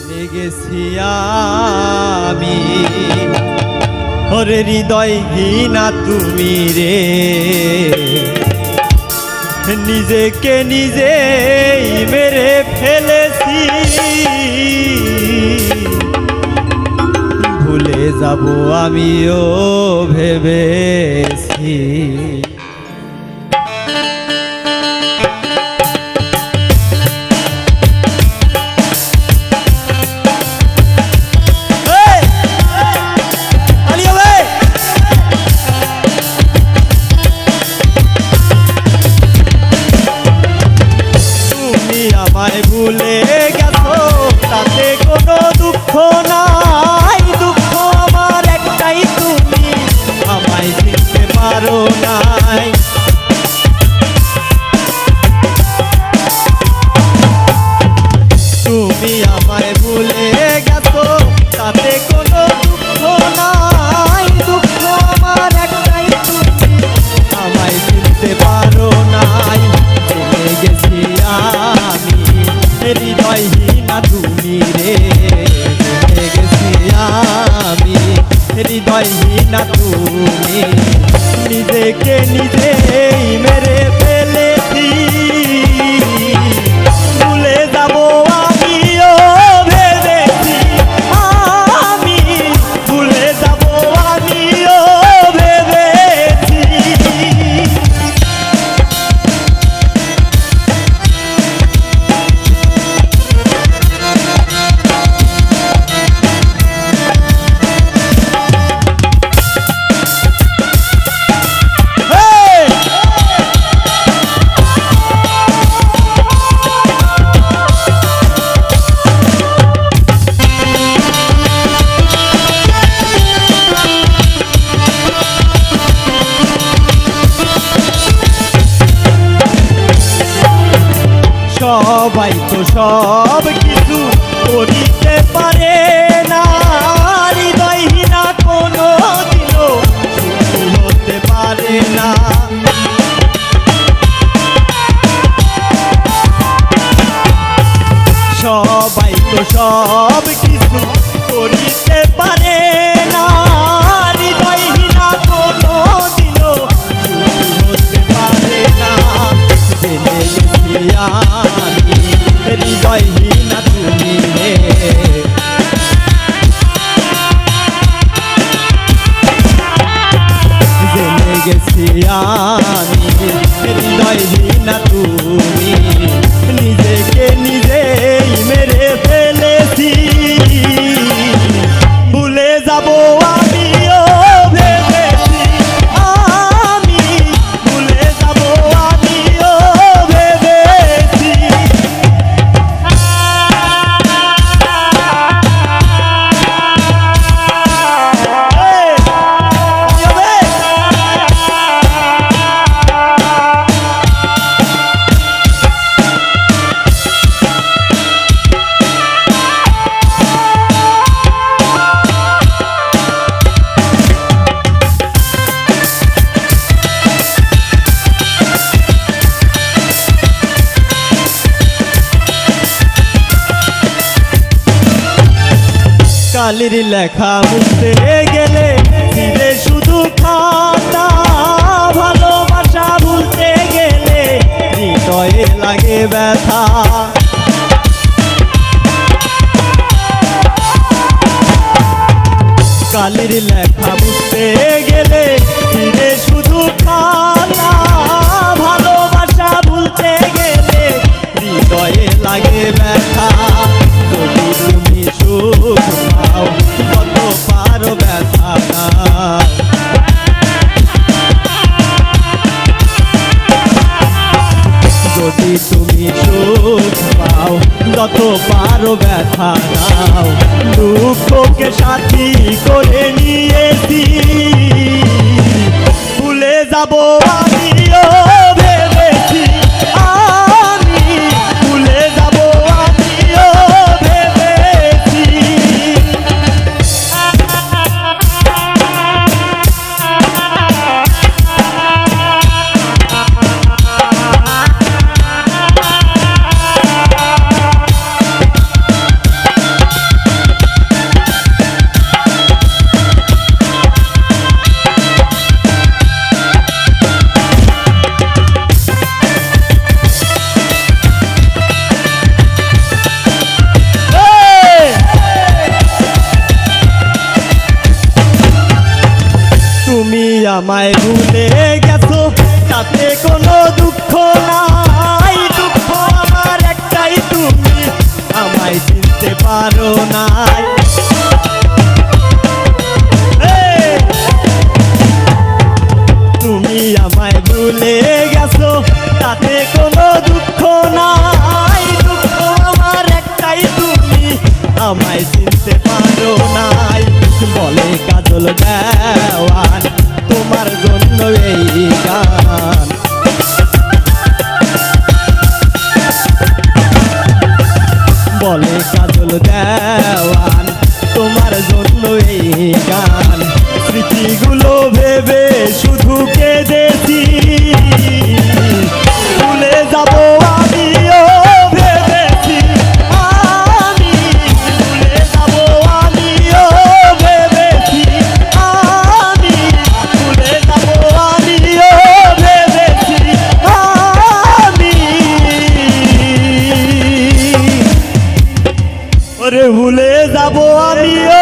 জেনে গেছি আমি ওরে হৃদয়হীনা তুমি রে, নিজেকে নিজেই মেরে ফেলেছি, ভুলে যাব আমিও ভেবেছি। আমায় ভুলে গেছো তাতে কোনো দুঃখ নাই, দুঃখ আমার একটাই তুমি আমায় চিনতে পারো নাই। তুমি আমায় ভুলে গেছো তাতে কোনো দুঃখ নাই, দুঃখ আমার একটাই তুমি আমায় চিনতে পারো নাই। জেনে গেছি আমি হৃদয়হীনা তুমি রে, জেনে গেছি আমি হৃদয়হীনা তুমি, নিজেকে নিজেই মেরে ফেলেছি, ভুলে যাব আমিও ভেবেছি, আমি ভুলে যাব আমিও ভেবেছি। সবাই তো সব কিছু করিতে পারে না, হৃদয়হীনা কোনো দিনও সুখী হতে পারে না। সবাই তো সব কিছু করিতে পারে না, হৃদয়হীনা কোনো দিনও সুখী হতে পারে না। জেনে গেছি আমি হৃদয়হীনা তুমি রে, জেনে গেছি আমি হৃদয়হীনা তুমি, নিজেকে নিজেই মেরে ফেলেছি, ভুলে যাব আমিও ভেবেছি, আমি ভুলে যাব আমিও ভেবেছি। কালির লেখা মুছতে গেলে ফিরে শুধু খাতা, ভালোবাসা ভুলতে গেলে হৃদয়ে লাগে ব্যথা। কালির লেখা মুছতে গেলে ফিরে শুধু খাতা, ভালোবাসা ভুলতে গেলে হৃদয়ে লাগে ব্যথা। যদি তুমি সুখ পাও কত পারো ব্যথা নাও, যদি তুমি সুখ পাও যত পারো ব্যথা নাও, দুঃখকে সাথী করে নিয়েছি, ভুলে যাব আমিও ভেবেছি, আমি ভুলে যাব আমিও ভেবেছি। আমায় ভুলে গেছো তাতে কোনো দুঃখ নাই, দুঃখ আমার একটাই তুমি আমায় চিনতে পারো নাই। তুমি আমায় ভুলে গেছো তাতে কোনো দুঃখ নাই, দুঃখ আমার একটাই তুমি আমায় চিনতে পারো নাই। বলে কাজল দেওয়ান তোমার জন্য এই গান, বলে কাজল দেওয়ান তোমার জন্য এই গান। স্মৃতিগুলো ভেবে শুধু কেঁদেছি, ভুলে যাবো আমিও ভেবেছি, আমি ভুলে যাবো আমিও ভেবেছি, আমি ভুলে যাবো আমিও ভেবেছি, আমি ওরে ভুলে যাবো আমিও